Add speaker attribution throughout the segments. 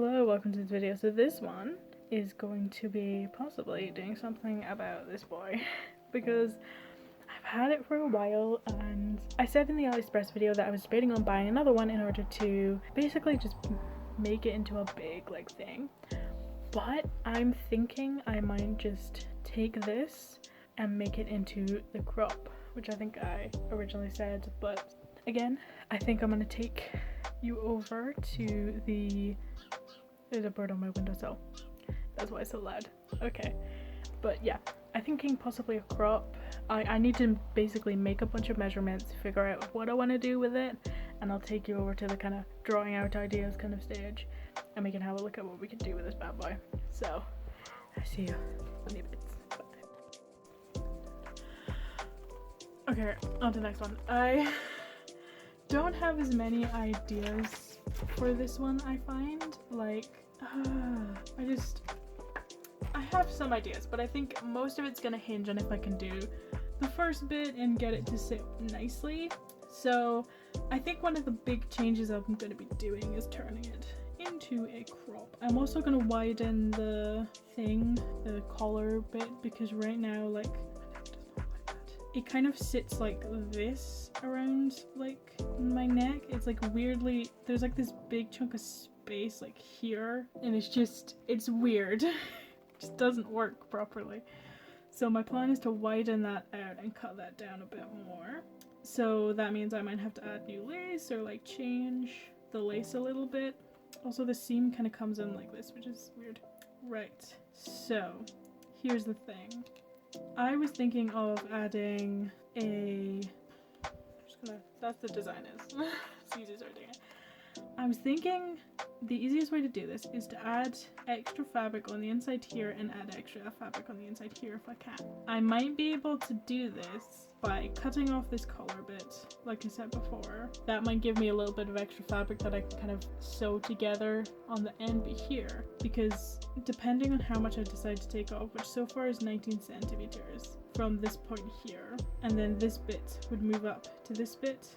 Speaker 1: Hello, welcome to this video. So this one is going to be possibly doing something about this boy because I've had it for a while, and I said in the AliExpress video that I was debating on buying another one in order to basically just make it into a big thing. But I'm thinking I might just take this and make it into the crop, which I think I originally said, but again, I think I'm gonna take you over to the... There's a bird on my windowsill. That's why it's so loud. Okay. But yeah, I'm thinking possibly a crop. I need to basically make a bunch of measurements, figure out what I want to do with it, and I'll take you over to the kind of drawing out ideas kind of stage, and we can have a look at what we can do with this bad boy. So, I see you on the bits. Okay, on to the next one. I don't have as many ideas for this one, I find. I have some ideas, but I think most of it's gonna hinge on if I can do the first bit and get it to sit nicely. So I think one of the big changes I'm gonna be doing is turning it into a crop. I'm also gonna widen the collar bit, because right now it kind of sits like this around my neck. It's weirdly, there's this big chunk of space here, and it's weird. It just doesn't work properly. So my plan is to widen that out and cut that down a bit more. So that means I might have to add new lace or change the lace a little bit. Also the seam kind of comes in like this, which is weird. Right, so here's the thing. I was thinking of adding that's the design is. It's easy starting it. I was thinking the easiest way to do this is to add extra fabric on the inside here and add extra fabric on the inside here if I can. I might be able to do this by cutting off this collar bit, like I said before. That might give me a little bit of extra fabric that I can kind of sew together on the end here, because depending on how much I decide to take off, which so far is 19 centimeters from this point here, and then this bit would move up to this bit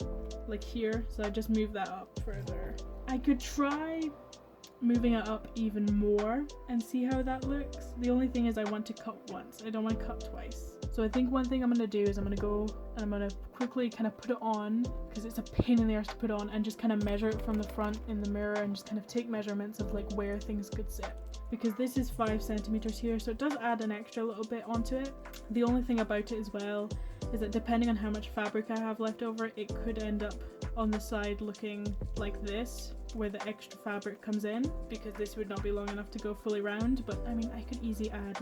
Speaker 1: here, so I just move that up further. I could try moving it up even more and see how that looks. The only thing is I want to cut once, I don't want to cut twice. So I think one thing I'm going to do is I'm going to go and I'm going to quickly kind of put it on, because it's a pain in the arse to put on, and just kind of measure it from the front in the mirror and just kind of take measurements of where things could sit. Because this is 5 centimeters here, so it does add an extra little bit onto it. The only thing about it as well is that depending on how much fabric I have left over, it could end up on the side looking like this, where the extra fabric comes in, because this would not be long enough to go fully round. But I mean, I could easily add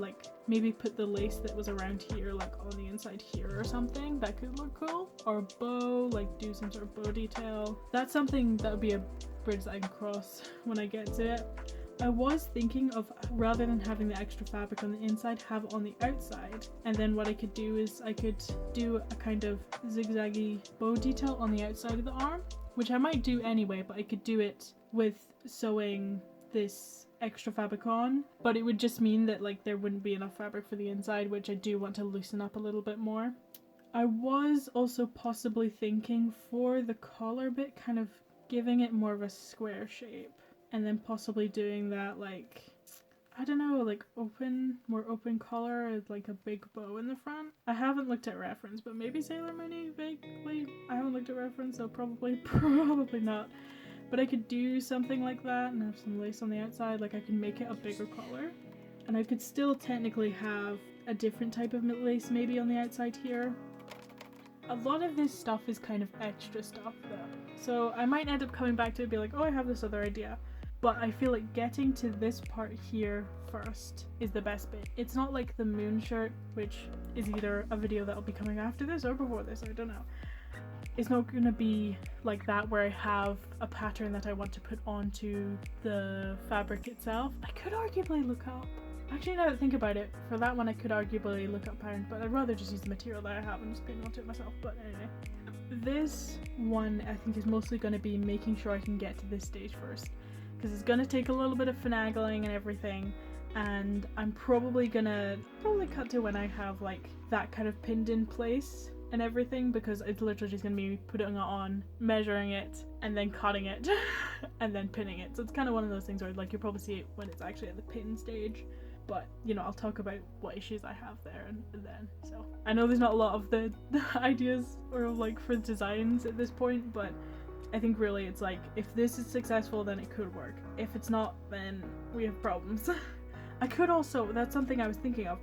Speaker 1: maybe put the lace that was around here on the inside here or something. That could look cool. Or a bow, do some sort of bow detail. That's something that would be a bridge that I can cross when I get to it. I was thinking of, rather than having the extra fabric on the inside, have it on the outside, and then what I could do is I could do a kind of zigzaggy bow detail on the outside of the arm, which I might do anyway, but I could do it with sewing this extra fabric on, but it would just mean that there wouldn't be enough fabric for the inside, which I do want to loosen up a little bit more. I was also possibly thinking for the collar bit, kind of giving it more of a square shape, and then possibly doing that I don't know, more open collar, a big bow in the front. I haven't looked at reference, but maybe Sailor Moon vaguely. I haven't looked at reference, so probably not. But I could do something like that and have some lace on the outside. I could make it a bigger collar, and I could still technically have a different type of lace maybe on the outside here. A lot of this stuff is kind of extra stuff though, so I might end up coming back to it and be like, oh, I have this other idea. But I feel like getting to this part here first is the best bit. It's not like the moon shirt, which is either a video that'll be coming after this or before this, I don't know. It's not gonna be like that where I have a pattern that I want to put onto the fabric itself. I could arguably look up. Actually, now that I think about it, for that one I could arguably look up patterns, but I'd rather just use the material that I have and just paint onto it myself. But anyway. This one I think is mostly going to be making sure I can get to this stage first, because it's going to take a little bit of finagling and everything, and I'm probably gonna cut to when I have that kind of pinned in place, and everything, because it's literally just going to be putting it on, measuring it, and then cutting it, and then pinning it. So it's kind of one of those things where like you'll probably see it when it's actually at the pin stage. But, you know, I'll talk about what issues I have there and then. So I know there's not a lot of the ideas or like for designs at this point, but I think really it's like, if this is successful, then it could work. If it's not, then we have problems. I could also, that's something I was thinking of,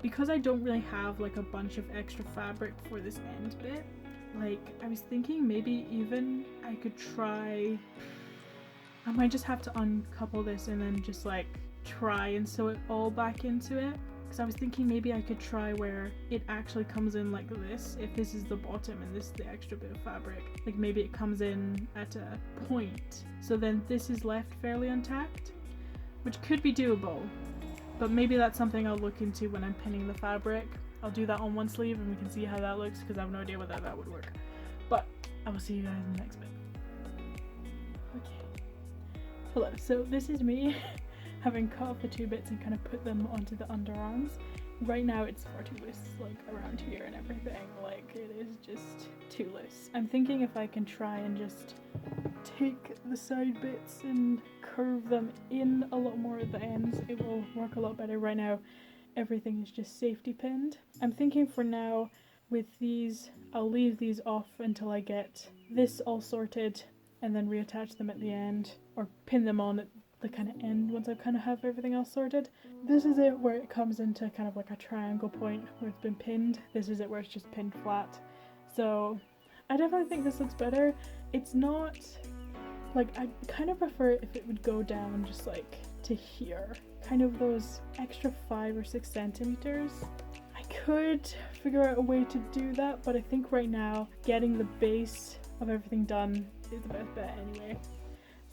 Speaker 1: because I don't really have like a bunch of extra fabric for this end bit, like I was thinking maybe even I could try, I might just have to uncouple this and then just like try and sew it all back into it. Because I was thinking maybe I could try where it actually comes in like this, if this is the bottom and this is the extra bit of fabric, like maybe it comes in at a point, so then this is left fairly intact, which could be doable, but maybe that's something I'll look into when I'm pinning the fabric. I'll do that on one sleeve and we can see how that looks, because I have no idea whether that would work, but I will see you guys in the next bit. Okay, hello, so this is me having cut off the two bits and kind of put them onto the underarms. Right now it's far too loose, like around here and everything, like it is just too loose. I'm thinking if I can try and just take the side bits and curve them in a lot more at the ends, it will work a lot better. Right now everything is just safety pinned. I'm thinking for now with these, I'll leave these off until I get this all sorted and then reattach them at the end, or pin them on at the kind of end once I kind of have everything else sorted. This is it where it comes into kind of like a triangle point where it's been pinned. This is it where it's just pinned flat. So I definitely think this looks better. It's not like, I kind of prefer it if it would go down just like to here, kind of those extra 5 or 6 centimeters. I could figure out a way to do that, but I think right now getting the base of everything done is the best bet anyway.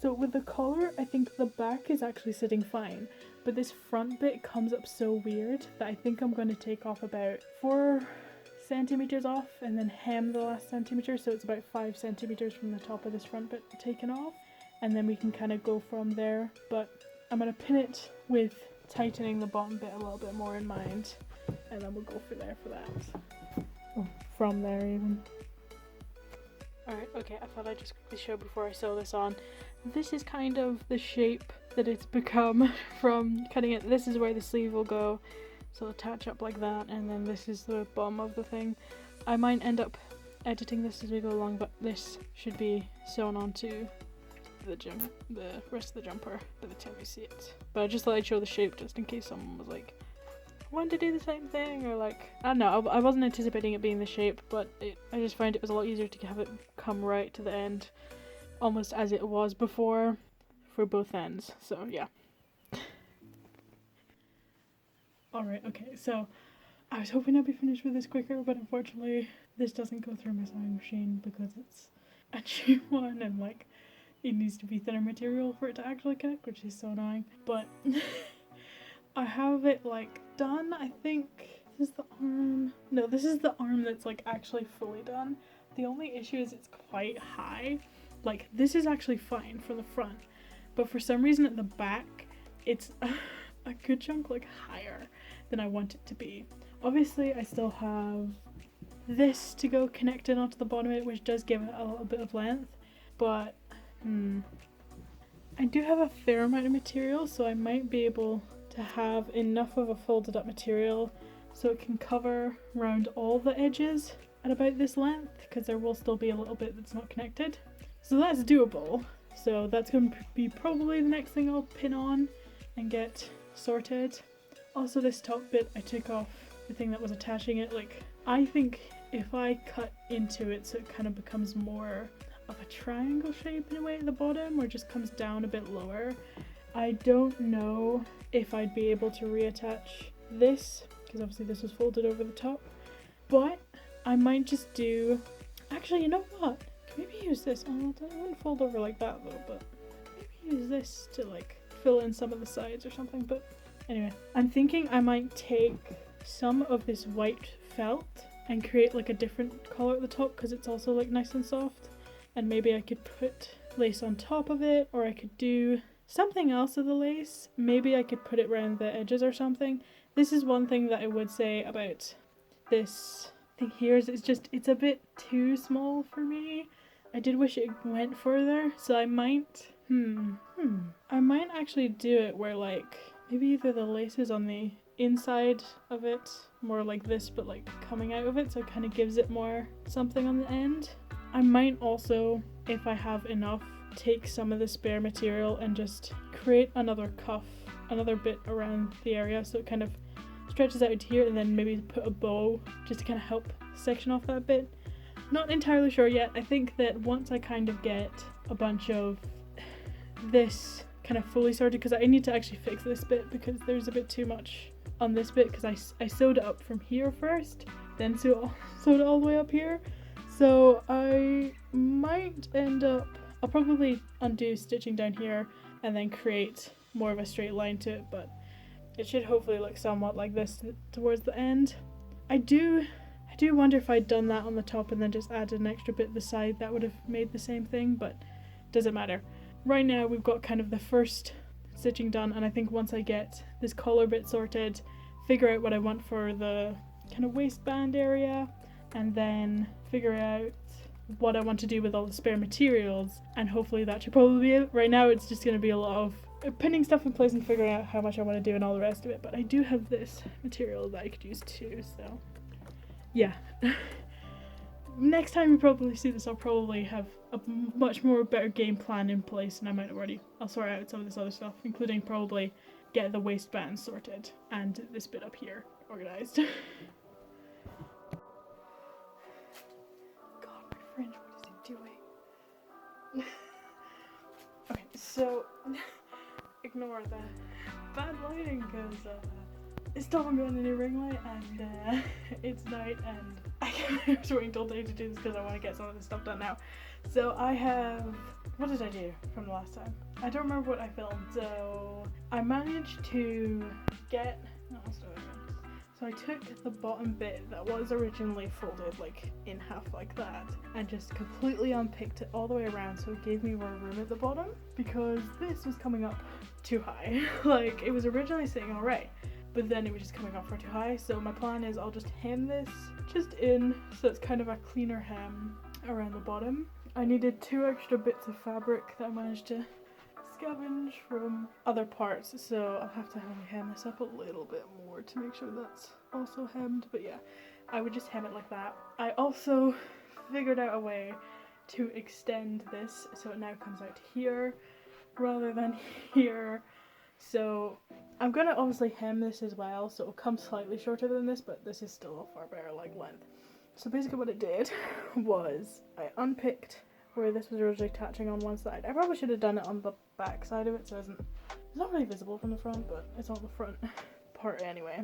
Speaker 1: So with the collar, I think the back is actually sitting fine, but this front bit comes up so weird that I think I'm going to take off about 4 centimeters off and then hem the last centimeter, so it's about 5 centimeters from the top of this front bit taken off, and then we can kind of go from there. But I'm going to pin it with tightening the bottom bit a little bit more in mind, and then we'll go for there for that. Oh, from there even. Alright, okay, I thought I'd just quickly show before I sew this on. This is kind of the shape that it's become from cutting it. This is where the sleeve will go, so it'll attach up like that, and then this is the bottom of the thing. I might end up editing this as we go along, but this should be sewn onto the rest of the jumper by the time you see it. But I just thought I'd show the shape just in case someone was like, I want to do the same thing, or like, I don't know, I wasn't anticipating it being the shape, but I just find it was a lot easier to have it come right to the end, almost as it was before, for both ends, so yeah. Alright, okay, so I was hoping I'd be finished with this quicker, but unfortunately this doesn't go through my sewing machine because it's a cheap one, and like, it needs to be thinner material for it to actually connect, which is so annoying, but I have it like done. I think this is the arm. No, this is the arm that's like actually fully done. The only issue is it's quite high. Like this is actually fine for the front, but for some reason at the back it's a good chunk like higher than I want it to be. Obviously I still have this to go connected onto the bottom of it, which does give it a little bit of length, but I do have a fair amount of material, so I might be able to have enough of a folded up material so it can cover around all the edges at about this length, because there will still be a little bit that's not connected. So that's doable. So that's going to be probably the next thing I'll pin on and get sorted. Also this top bit, I took off the thing that was attaching it. Like, I think if I cut into it so it kind of becomes more of a triangle shape in a way at the bottom, or just comes down a bit lower, I don't know if I'd be able to reattach this, because obviously this was folded over the top, but I might just do, actually, you know what, maybe use this. Oh, it wouldn't fold over like that though, but maybe use this to like fill in some of the sides or something. But anyway, I'm thinking I might take some of this white felt and create like a different color at the top, because it's also like nice and soft, and maybe I could put lace on top of it, or I could do something else with the lace. Maybe I could put it around the edges or something. This is one thing that I would say about this think here's it's a bit too small for me. I did wish it went further, so I might I might actually do it where like maybe either the lace is on the inside of it, more like this, but like coming out of it, so it kind of gives it more something on the end. I might also, if I have enough, take some of the spare material and just create another cuff, another bit around the area, so it kind of stretches out to here, and then maybe put a bow just to kind of help section off that bit. Not entirely sure yet. I think that once I kind of get a bunch of this kind of fully sorted, because I need to actually fix this bit because there's a bit too much on this bit, because I sewed it up from here first, then sewed it all the way up here. So I might end up, I'll probably undo stitching down here and then create more of a straight line to it, but it should hopefully look somewhat like this towards the end. I do wonder if I'd done that on the top and then just added an extra bit the side, that would have made the same thing, but doesn't matter. Right now we've got kind of the first stitching done, and I think once I get this collar bit sorted, figure out what I want for the kind of waistband area, and then figure out what I want to do with all the spare materials, and hopefully that should probably be it. Right now it's just going to be a lot of pinning stuff in place and figuring out how much I want to do and all the rest of it, but I do have this material that I could use too, so yeah. Next time you probably see this, I'll probably have a much more better game plan in place, and I might already, I'll sort out some of this other stuff, including probably get the waistband sorted and this bit up here organized. God, my fringe, what is he doing? Okay, so ignore the bad lighting because it's still not going any ring light, and it's night, and I was waiting till day to do this because I want to get some of this stuff done now. So I have, what did I do from the last time? I don't remember what I filmed. So I managed to get, so I took the bottom bit that was originally folded like in half like that and just completely unpicked it all the way around, so it gave me more room at the bottom because this was coming up too high. Like it was originally sitting alright, but then it was just coming up far too high. So my plan is I'll just hem this just in so it's kind of a cleaner hem around the bottom. I needed 2 extra bits of fabric that I managed to scavenge from other parts, so I'll have to hem this up a little bit more to make sure that's also hemmed, but yeah, I would just hem it like that. I also figured out a way to extend this so it now comes out here rather than here. So I'm gonna obviously hem this as well, so it'll come slightly shorter than this, but this is still a far better like length. So basically what I did was I unpicked where this was originally attaching on one side. I probably should have done it on the back side of it so it's not really visible from the front, but it's on the front part anyway.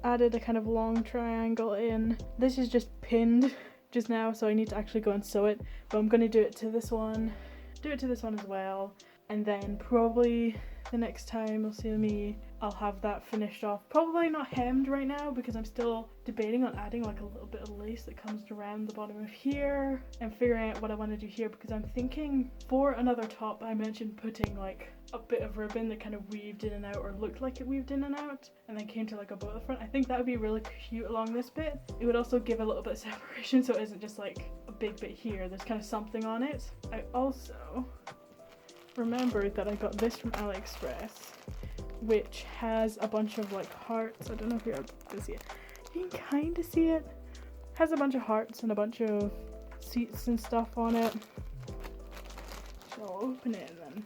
Speaker 1: Added a kind of long triangle in. This is just pinned just now, so I need to actually go and sew it, but I'm gonna do it to this one as well, and then probably the next time you'll see me, I'll have that finished off. Probably not hemmed right now because I'm still debating on adding like a little bit of lace that comes around the bottom of here and figuring out what I want to do here, because I'm thinking for another top I mentioned putting like a bit of ribbon that kind of weaved in and out, or looked like it weaved in and out and then came to like a bow at the front. I think that would be really cute along this bit. It would also give a little bit of separation so it isn't just like a big bit here, there's kind of something on it. I also remembered that I got this from AliExpress, which has a bunch of like hearts. I don't know if you're able to see it. You can kind of see it. Has a bunch of hearts and a bunch of seats and stuff on it. So I'll open it and then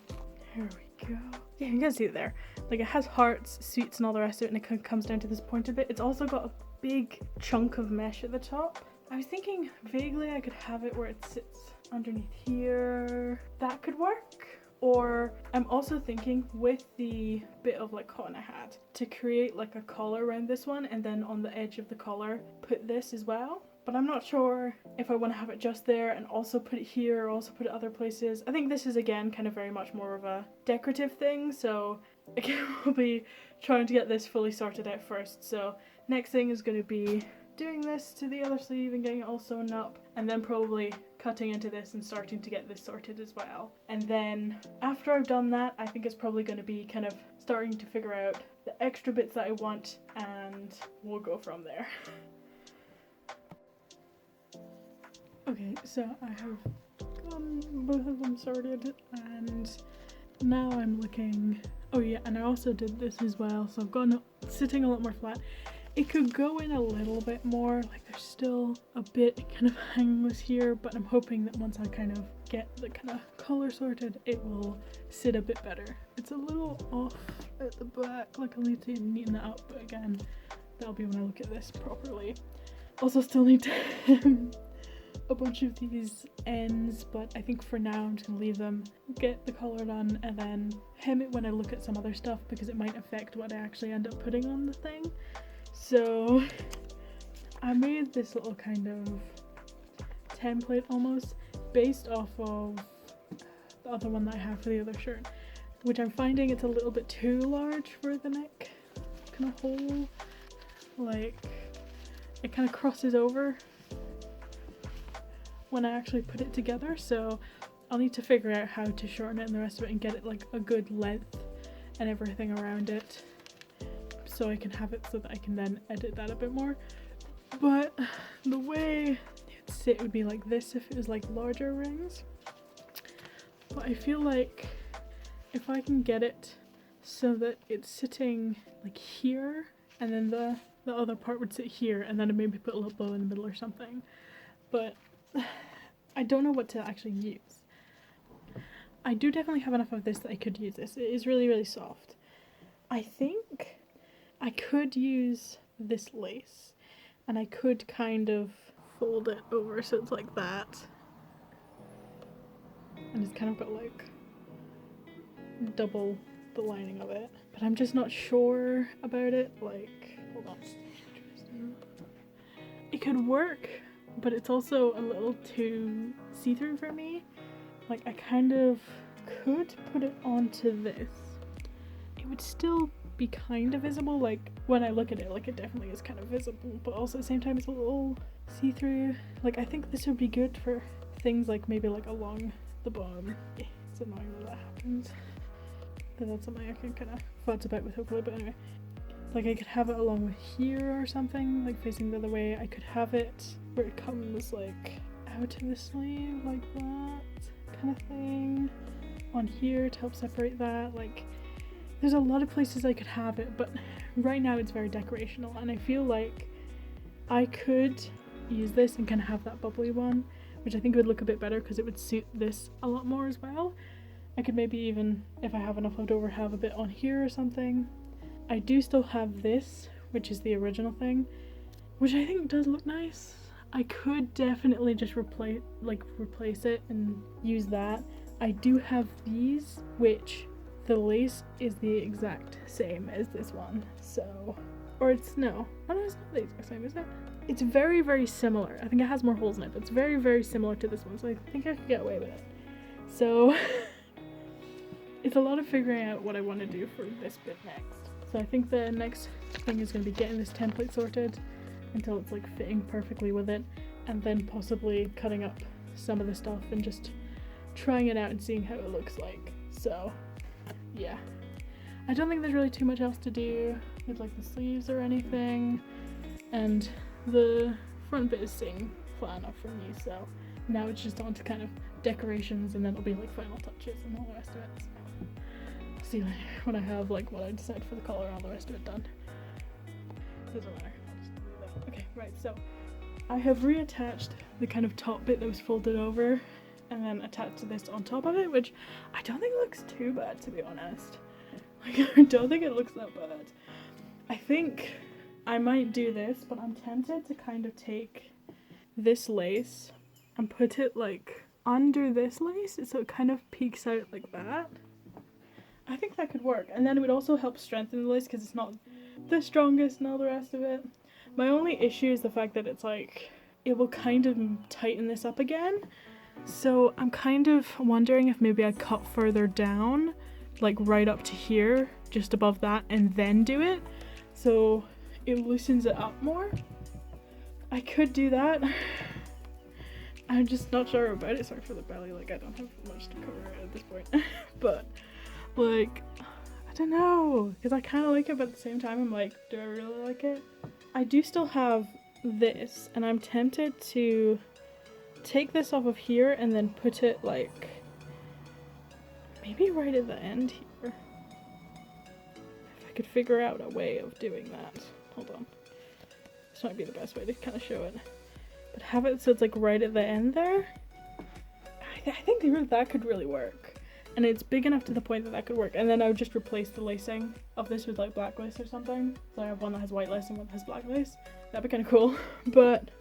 Speaker 1: there we go. Yeah, you can see it there. Like it has hearts, seats and all the rest of it, and it kind of comes down to this pointed bit. It's also got a big chunk of mesh at the top. I was thinking vaguely I could have it where it sits underneath here. That could work. Or I'm also thinking with the bit of like cotton I had to create like a collar around this one, and then on the edge of the collar put this as well. But I'm not sure if I want to have it just there and also put it here or also put it other places. I think this is again kind of very much more of a decorative thing, so again we'll be trying to get this fully sorted out first. So next thing is going to be doing this to the other sleeve and getting it all sewn up, and then probably cutting into this and starting to get this sorted as well. And then after I've done that, I think it's probably going to be kind of starting to figure out the extra bits that I want, and we'll go from there. Okay, so I have gotten both of them sorted, and now I'm looking. Oh yeah, and I also did this as well, so I've gotten it sitting a lot more flat. It could go in a little bit more, like there's still a bit kind of hanging loose here, but I'm hoping that once I kind of get the kind of color sorted, it will sit a bit better. It's a little off at the back, like I'll need to neaten that up, but again, that'll be when I look at this properly. Also still need to hem a bunch of these ends, but I think for now I'm just gonna leave them, get the color done, and then hem it when I look at some other stuff, because it might affect what I actually end up putting on the thing. So I made this little kind of template almost based off of the other one that I have for the other shirt, which I'm finding it's a little bit too large for the neck kind of hole. Like it kind of crosses over when I actually put it together, so I'll need to figure out how to shorten it and the rest of it and get it like a good length and everything around it, so I can have it so that I can then edit that a bit more. But the way it would sit would be like this if it was like larger rings. But I feel like if I can get it so that it's sitting like here, and then the other part would sit here, and then I'd maybe put a little bow in the middle or something. But I don't know what to actually use. I do definitely have enough of this that I could use this. It is really, really soft. I think I could use this lace, and I could kind of fold it over so it's like that, and it's kind of got like double the lining of it, but I'm just not sure about it. Like, hold on, it could work, but it's also a little too see-through for me. Like I kind of could put it onto this. It would still be kind of visible, like when I look at it, like it definitely is kind of visible, but also at the same time it's a little see-through. Like I think this would be good for things like maybe like along the bottom. It's annoying that that happens, but that's something I can kind of futz about with hopefully. But anyway, like I could have it along with here or something, like facing the other way. I could have it where it comes like out of the sleeve like that kind of thing on here to help separate that. Like there's a lot of places I could have it, but right now it's very decorational, and I feel like I could use this and kind of have that bubbly one, which I think would look a bit better because it would suit this a lot more as well. I could maybe even, if I have enough left over, have a bit on here or something. I do still have this, which is the original thing, which I think does look nice. I could definitely just replace it and use that. I do have these, which the lace is the exact same as this one, so, or it's, no, oh no, it's not the exact same, is it? It's very, very similar. I think it has more holes in it, but it's very, very similar to this one, so I think I could get away with it. So it's a lot of figuring out what I want to do for this bit next. So I think the next thing is going to be getting this template sorted until it's like fitting perfectly with it, and then possibly cutting up some of the stuff and just trying it out and seeing how it looks like. So yeah, I don't think there's really too much else to do with like the sleeves or anything, and the front bit is staying flat enough for me, so now it's just on to kind of decorations, and then it'll be like final touches and all the rest of it. So I'll see later when I have like what I decide for the color and all the rest of it done. Doesn't matter, I'll just do that. Okay, right, so I have reattached the kind of top bit that was folded over and then attached this on top of it, which I don't think looks too bad, to be honest. Like, I don't think it looks that bad. I think I might do this, but I'm tempted to kind of take this lace and put it like under this lace so it kind of peeks out like that. I think that could work, and then it would also help strengthen the lace because it's not the strongest and all the rest of it. My only issue is the fact that it's like, it will kind of tighten this up again. So I'm kind of wondering if maybe I cut further down, like right up to here, just above that, and then do it, so it loosens it up more. I could do that. I'm just not sure about it. Sorry for the belly, like I don't have much to cover at this point. But like, I don't know, because I kind of like it, but at the same time I'm like, do I really like it? I do still have this, and I'm tempted to take this off of here and then put it like maybe right at the end here. If I could figure out a way of doing that. Hold on. This might be the best way to kind of show it. But have it so it's like right at the end there. I think that could really work. And it's big enough to the point that that could work. And then I would just replace the lacing of this with like black lace or something. So I have one that has white lace and one that has black lace. That'd be kind of cool. But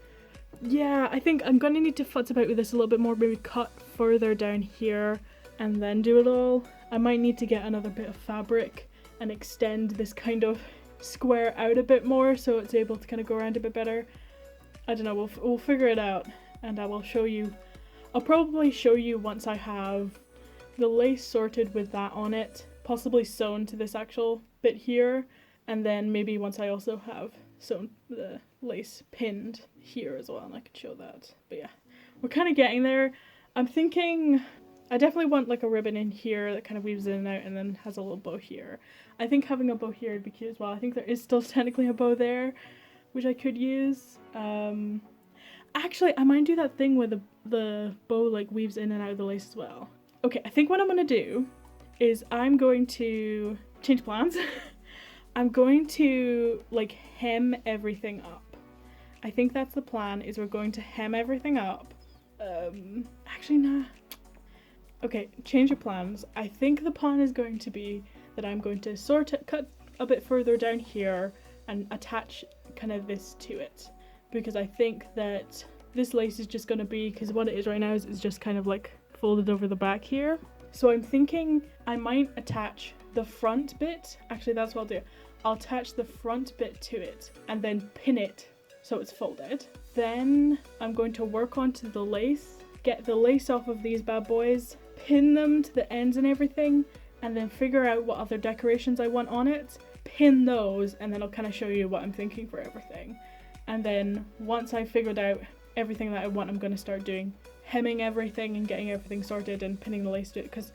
Speaker 1: yeah, I think I'm gonna need to futz about with this a little bit more. Maybe cut further down here and then do it all. I might need to get another bit of fabric and extend this kind of square out a bit more so it's able to kind of go around a bit better. I don't know, we'll figure it out, and I will show you. I'll probably show you once I have the lace sorted with that on it, possibly sewn to this actual bit here, and then maybe once I also have sewn the lace pinned here as well, and I could show that. But yeah, we're kind of getting there. I'm thinking I definitely want like a ribbon in here that kind of weaves in and out and then has a little bow here. I think having a bow here would be cute as well. I think there is still technically a bow there, which I could use. Actually, I might do that thing where the bow like weaves in and out of the lace as well. Okay, I think what I'm gonna do is I'm going to change plans. I'm going to like hem everything up. I think that's the plan, is we're going to hem everything up. Actually, nah. Okay, change of plans. I think the plan is going to be that I'm going to cut a bit further down here and attach kind of this to it. Because I think that this lace is just going to be, because what it is right now is just kind of like folded over the back here. So I'm thinking I might attach the front bit. Actually, that's what I'll do. I'll attach the front bit to it and then pin it so it's folded. Then I'm going to work onto the lace, get the lace off of these bad boys, pin them to the ends and everything, and then figure out what other decorations I want on it, pin those, and then I'll kind of show you what I'm thinking for everything. And then once I've figured out everything that I want, I'm going to start doing hemming everything and getting everything sorted and pinning the lace to it. Because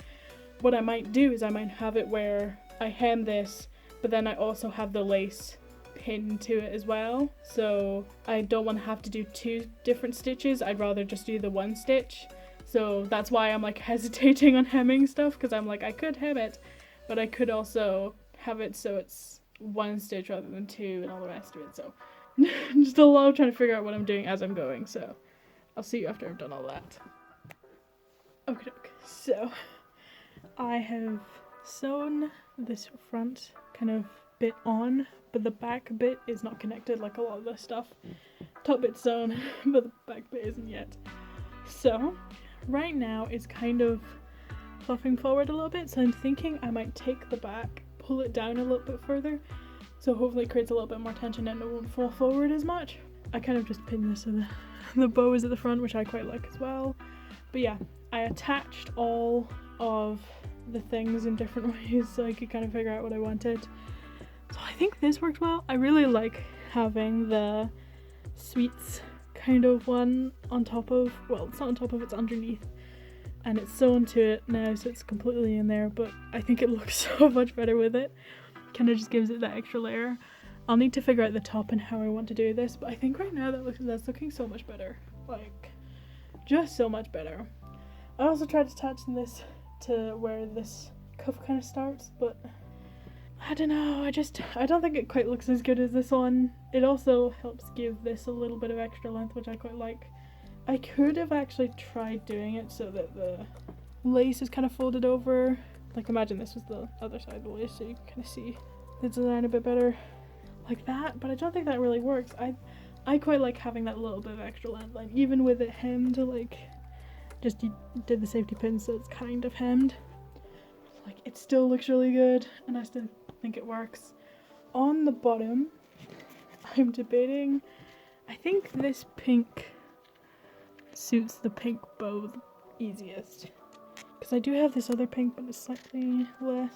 Speaker 1: what I might do is I might have it where I hem this, but then I also have the lace pinned to it as well. So I don't want to have to do 2 different stitches. I'd rather just do the 1 stitch. So that's why I'm like hesitating on hemming stuff, because I'm like, I could hem it, but I could also have it so it's 1 stitch rather than 2 and all the rest of it. So just a lot of trying to figure out what I'm doing as I'm going, so I'll see you after I've done all that. Okay, so I have sewn this front kind of bit on, but the back bit is not connected like a lot of the stuff. Top bit's sewn, but the back bit isn't yet. So right now it's kind of fluffing forward a little bit, so I'm thinking I might take the back, pull it down a little bit further, so hopefully it creates a little bit more tension and it won't fall forward as much. I kind of just pinned this so the bow is at the front, which I quite like as well. But yeah, I attached all of the things in different ways so I could kind of figure out what I wanted. So I think this worked well. I really like having the sweets kind of one on top of, well, it's not on top of, it's underneath. And it's sewn to it now, so it's completely in there, but I think it looks so much better with it. Kind of just gives it that extra layer. I'll need to figure out the top and how I want to do this, but I think right now that's looking so much better. Like, just so much better. I also tried attaching this to where this cuff kind of starts, but I don't know, I don't think it quite looks as good as this one. It also helps give this a little bit of extra length, which I quite like. I could have actually tried doing it so that the lace is kind of folded over. Like, imagine this was the other side of the lace, so you can kind of see the design a bit better like that, but I don't think that really works. I quite like having that little bit of extra length, like even with it hemmed, like just you did the safety pin so it's kind of hemmed. Like, it still looks really good and I still think it works. On the bottom, I'm debating, I think this pink suits the pink bow the easiest. Because I do have this other pink, but it's slightly less.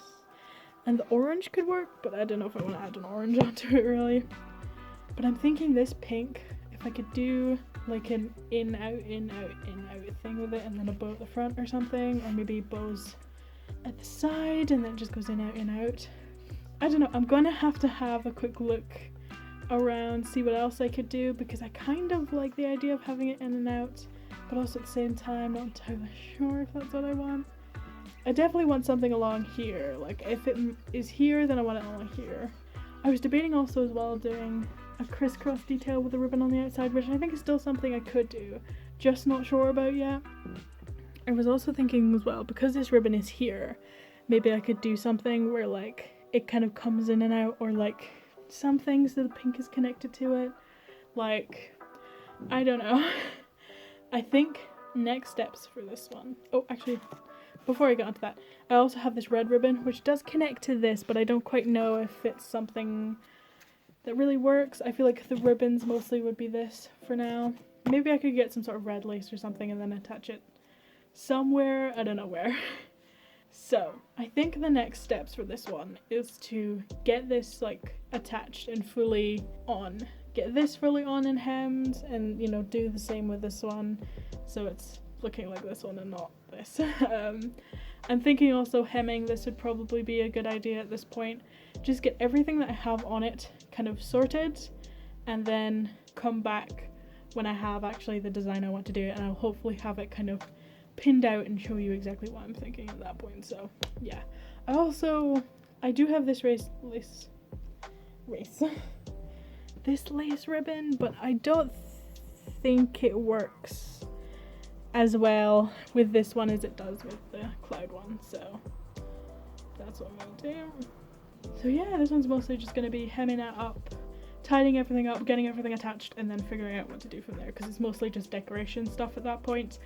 Speaker 1: And the orange could work, but I don't know if I want to add an orange onto it really. But I'm thinking this pink, if I could do like an in, out, in, out, in, out thing with it, and then a bow at the front or something, or maybe bows at the side, and then it just goes in, out. I don't know, I'm gonna have to have a quick look around, see what else I could do, because I kind of like the idea of having it in and out. but also at the same time not entirely sure if that's what I want. I definitely want something along here. Like if it is here, then I want it along here. I was debating also as well doing a crisscross detail with a ribbon on the outside, which I think is still something I could do, just not sure about yet. I was also thinking as well, because this ribbon is here, maybe I could do something where like it kind of comes in and out, or like some things that the pink is connected to it. Like, I don't know. I think next steps for this one. Oh, actually, before I get onto that, I also have this red ribbon, which does connect to this, but I don't quite know if it's something that really works. I feel like the ribbons mostly would be this for now. Maybe I could get some sort of red lace or something and then attach it somewhere, I don't know where. So I think the next steps for this one is to get this like attached and fully on. Get this fully on and hemmed, and you know, do the same with this one so it's looking like this one and not this. I'm thinking also hemming this would probably be a good idea at this point. Just get everything that I have on it kind of sorted, and then come back when I have actually the design I want to do, and I'll hopefully have it kind of pinned out and show you exactly what I'm thinking at that point. So yeah, I do have this this lace ribbon, but I don't think it works as well with this one as it does with the cloud one, so that's what I'm gonna do. So yeah, this one's mostly just gonna be hemming it up, tidying everything up, getting everything attached, and then figuring out what to do from there, because it's mostly just decoration stuff at that point,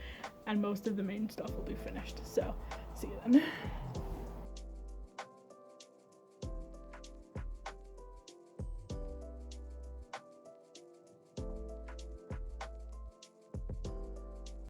Speaker 1: and most of the main stuff will be finished. So see you then.